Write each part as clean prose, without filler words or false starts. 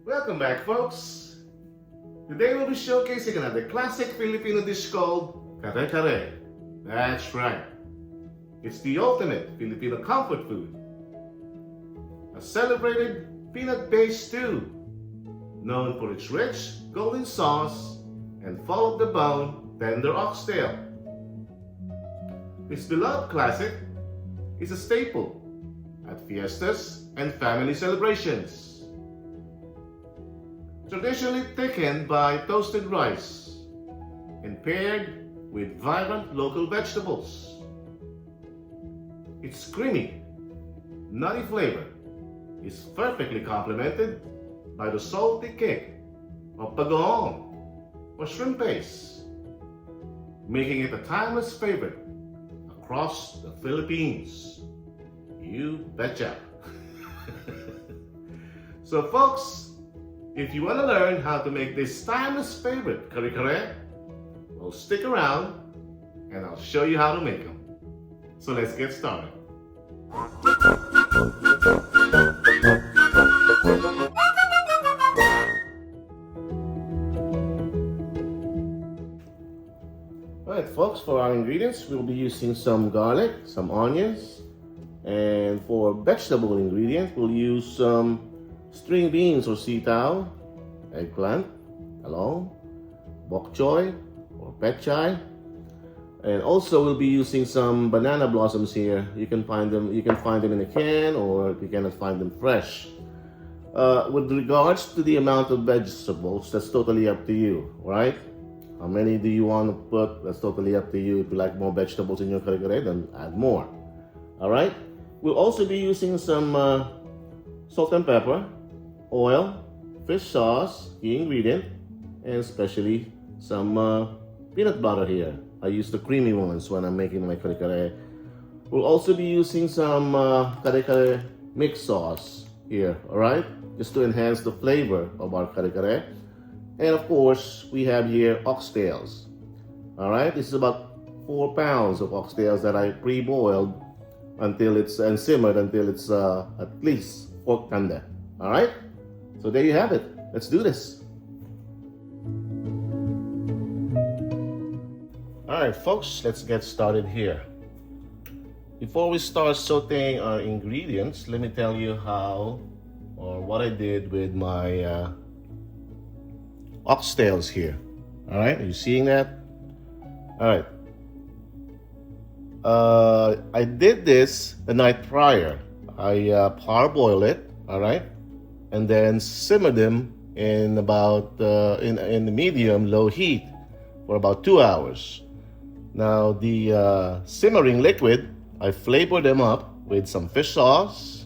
Welcome back, folks. Today we'll be showcasing another classic Filipino dish called Kare-Kare. That's right. It's the ultimate Filipino comfort food. A celebrated peanut-based stew, known for its rich, golden sauce and full-of-the-bone, tender oxtail. This beloved classic is a staple at fiestas and family celebrations. Traditionally thickened by toasted rice and paired with vibrant local vegetables. Its creamy, nutty flavor is perfectly complemented by the salty kick of bagoong or shrimp paste, making it a timeless favorite across the Philippines. You betcha! So folks, if you want to learn how to make this timeless favorite kare-kare, well, stick around and I'll show you how to make them. So let's get started. Alright folks, for our ingredients, we'll be using some garlic, some onions, and for vegetable ingredients, we'll use some string beans or sitaw, eggplant, talong, bok choy or pechay, and also we'll be using some banana blossoms here. You can find them in a can, or you cannot find them fresh. With regards to the amount of vegetables, that's totally up to you, right? How many do you want to put? That's totally up to you. If you like more vegetables in your kare-kare, then add more. All right. We'll also be using some salt and pepper, oil, fish sauce, key ingredient, and especially some peanut butter here. I use the creamy ones when I'm making my kare-kare. We'll also be using some kare-kare mix sauce here, all right? Just to enhance the flavor of our kare-kare. And of course, we have here oxtails. All right, this is about 4 pounds of oxtails that I pre-boiled until it's and simmered until it's at least pork tender. All right, so there you have it. Let's do this. All right, folks, let's get started here. Before we start sauteing our ingredients, let me tell you how or what I did with my oxtails here. All right, are you seeing that? All right. I did this the night prior. I parboiled it, all right, and then simmered them in about in the medium-low heat for about 2 hours. Now the simmering liquid, I flavored them up with some fish sauce,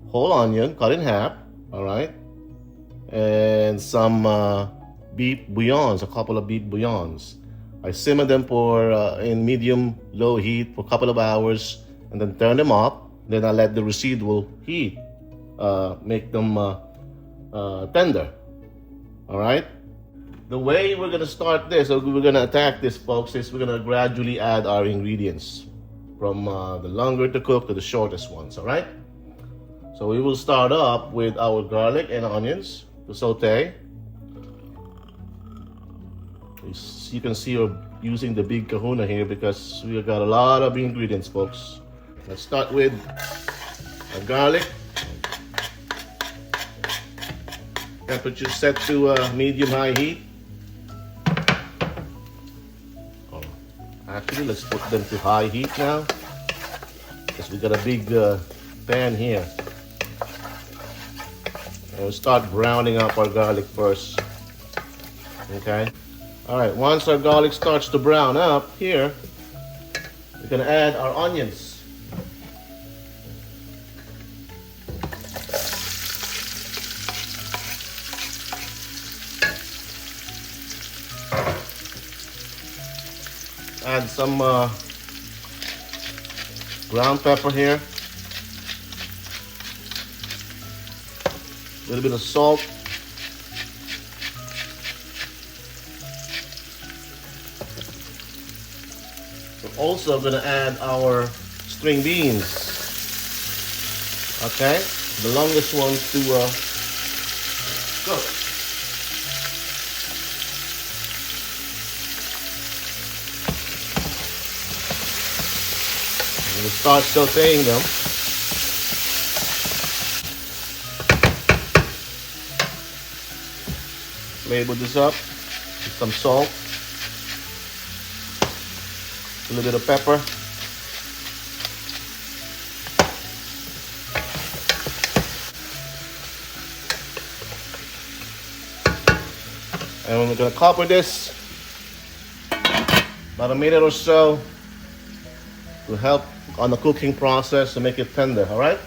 whole onion cut in half, all right, and some beef bouillons, a couple of beef bouillons. I simmered them for in medium-low heat for a couple of hours, and then turn them off. Then I let the residual heat make them tender. All right. The way we're gonna start this, or we're gonna attack this, folks, is we're gonna gradually add our ingredients from the longer to cook to the shortest ones. All right. So we will start up with our garlic and onions to saute. You can see we're using the big kahuna here because we got a lot of ingredients, folks. Let's start with our garlic. Temperature set to medium-high heat. Actually, let's put them to high heat now because we got a big pan here. And we'll start browning up our garlic first. Okay. All right, once our garlic starts to brown up here, we're gonna add our onions. Add some ground pepper here. A little bit of salt. We're also going to add our string beans. Okay, the longest ones to cook. We'll start sauteing them. Label this up with some salt, a little bit of pepper, and we're going to cover this about a minute or so to help on the cooking process to make it tender. All right,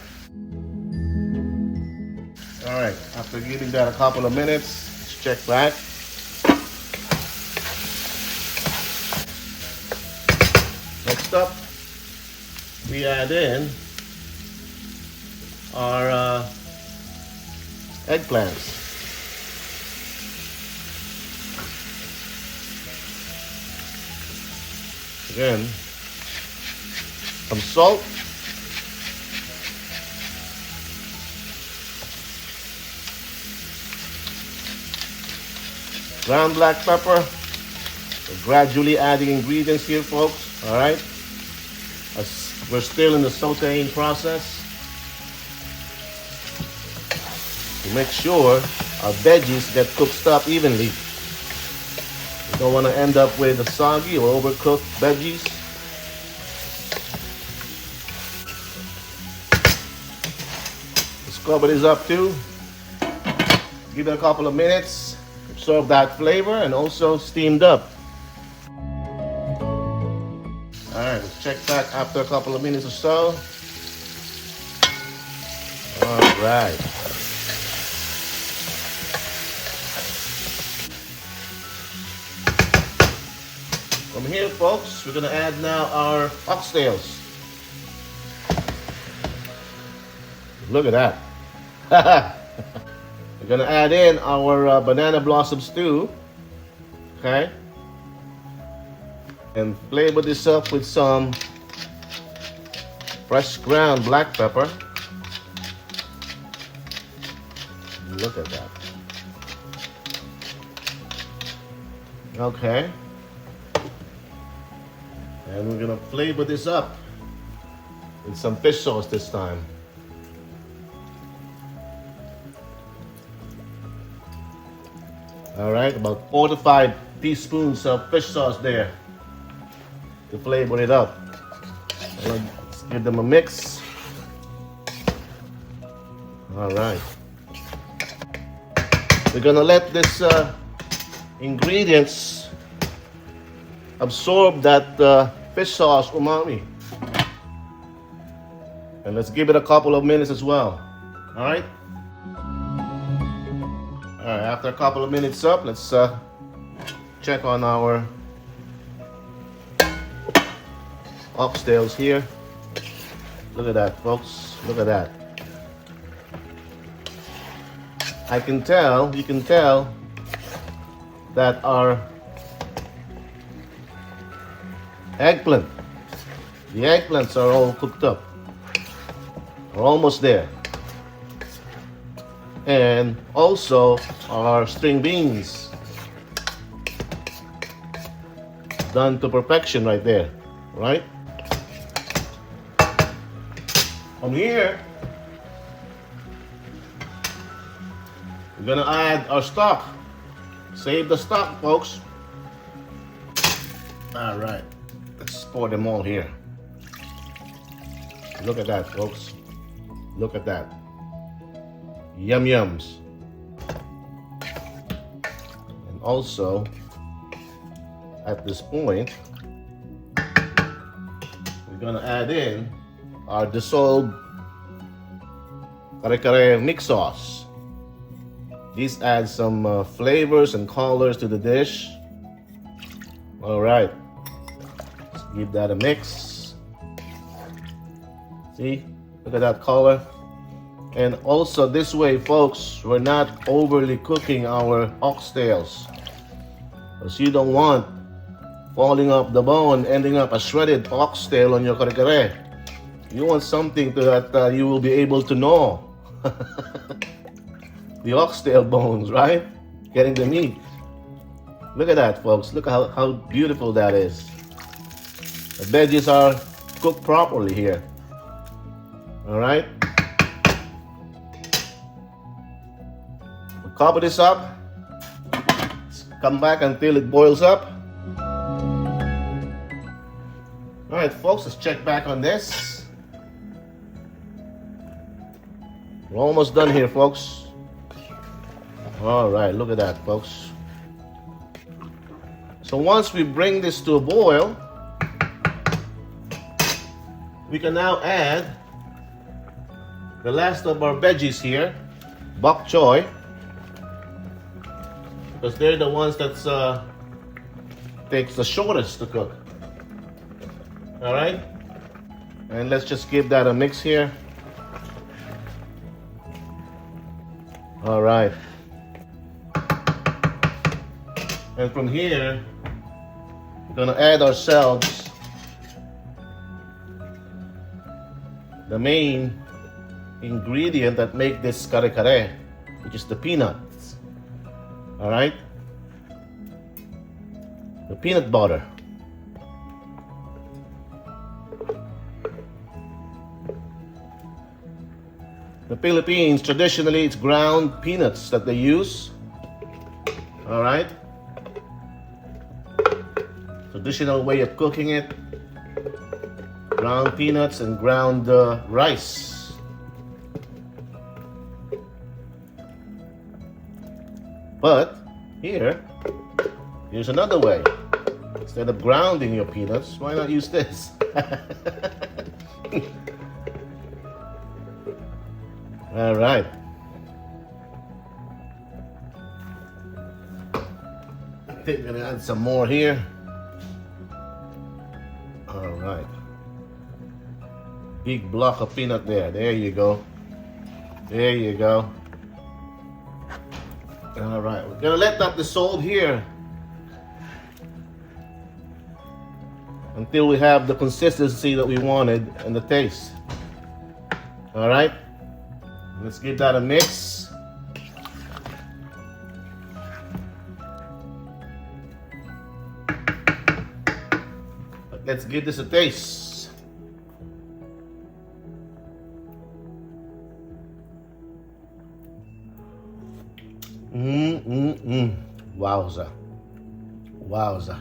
after giving that a couple of minutes, let's check back. Next up, we add in our eggplants. Again, some salt, ground black pepper. We're gradually adding ingredients here, folks. All right, as we're still in the sauteing process to make sure our veggies get cooked up evenly. We don't want to end up with a soggy or overcooked veggies. Let's cover this up too. Give it a couple of minutes, absorb that flavor, and also steamed up. Alright, let's check back after a couple of minutes or so. Alright. From here, folks, we're going to add now our oxtails. Look at that. We're going to add in our banana blossom stew. Okay. And flavor this up with some fresh ground black pepper. Look at that. Okay. And we're gonna flavor this up with some fish sauce this time. All right, about 4 to 5 teaspoons of fish sauce there to flavor it up. Let's give them a mix. All right. We're gonna let this ingredients absorb that fish sauce umami. And let's give it a couple of minutes as well. All right. All right, after a couple of minutes up, let's check on our oxtails here. Look at that, folks. Look at that. You can tell that our eggplant, the eggplants are all cooked up. We're almost there. And also our string beans, done to perfection right there, right? From here, we're gonna add our stock. Save the stock, folks. All right, let's pour them all here. Look at that, folks. Look at that. Yum yums. And also, at this point, we're gonna add in our dissolved Kare-Kare mix sauce. These add some flavors and colors to the dish. All right, let's give that a mix. See, look at that color. And also this way, folks, we're not overly cooking our oxtails, because you don't want falling off the bone, ending up a shredded oxtail on your kare-kare. You want something that you will be able to gnaw. the oxtail bones, right? Getting the meat. Look at that, folks. Look how beautiful that is. The veggies are cooked properly here. All right. We'll cover this up. Come back until it boils up. All right, folks, let's check back on this. We're almost done here, folks. All right, look at that, folks. So once we bring this to a boil, we can now add the last of our veggies here, bok choy, because they're the ones that takes the shortest to cook. All right, and let's just give that a mix here. All right, and from here we're gonna add ourselves the main ingredient that make this kare-kare, which is the peanuts. All right, the peanut butter. The Philippines, traditionally, it's ground peanuts that they use. All right. Traditional way of cooking it. Ground peanuts and ground rice. But here's another way. Instead of grounding your peanuts, why not use this? All right. I think we're gonna add some more here. All right. Big block of peanut there. There you go. There you go. All right. We're gonna let that dissolve here until we have the consistency that we wanted and the taste. All right. Let's give that a mix. Let's give this a taste. Wowza. Wowza.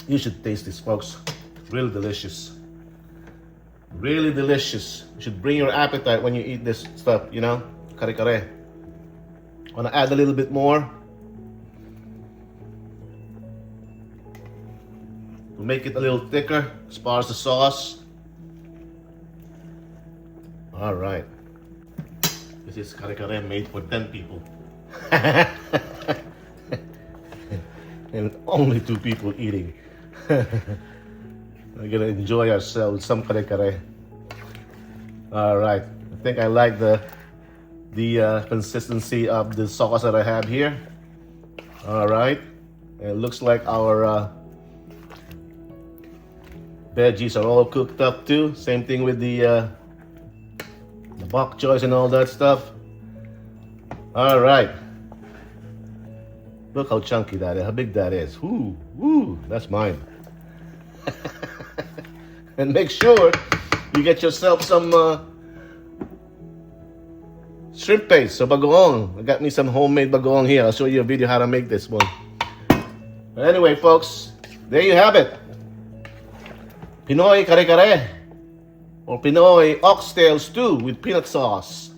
You should taste this, folks. Really delicious. Really delicious. You should bring your appetite when you eat this stuff, you know, kare-kare. Wanna add a little bit more to make it a little thicker as far as the sauce. All right. This is kare-kare made for 10 people. And only 2 people eating. We're gonna enjoy ourselves with some kare-kare. All right, I think I like the consistency of the sauce that I have here. All right, and it looks like our veggies are all cooked up too. Same thing with the bok choy and all that stuff. All right, look how chunky that is, how big that is. Woo, that's mine. And make sure you get yourself some shrimp paste, so bagoong. I got me some homemade bagoong here. I'll show you a video how to make this one. But anyway, folks, there you have it. Pinoy kare-kare or Pinoy oxtail stew with peanut sauce.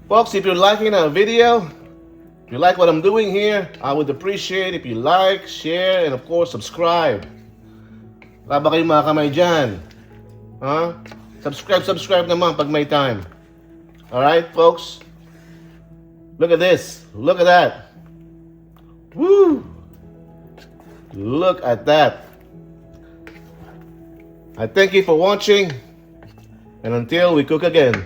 Folks, if you're liking our video, if you like what I'm doing here, I would appreciate if you like, share, and of course, subscribe. Wala ba kayong mga kamay dyan? Huh? Subscribe naman pag may time. Alright, folks? Look at this. Look at that. Woo! Look at that. I thank you for watching. And until we cook again.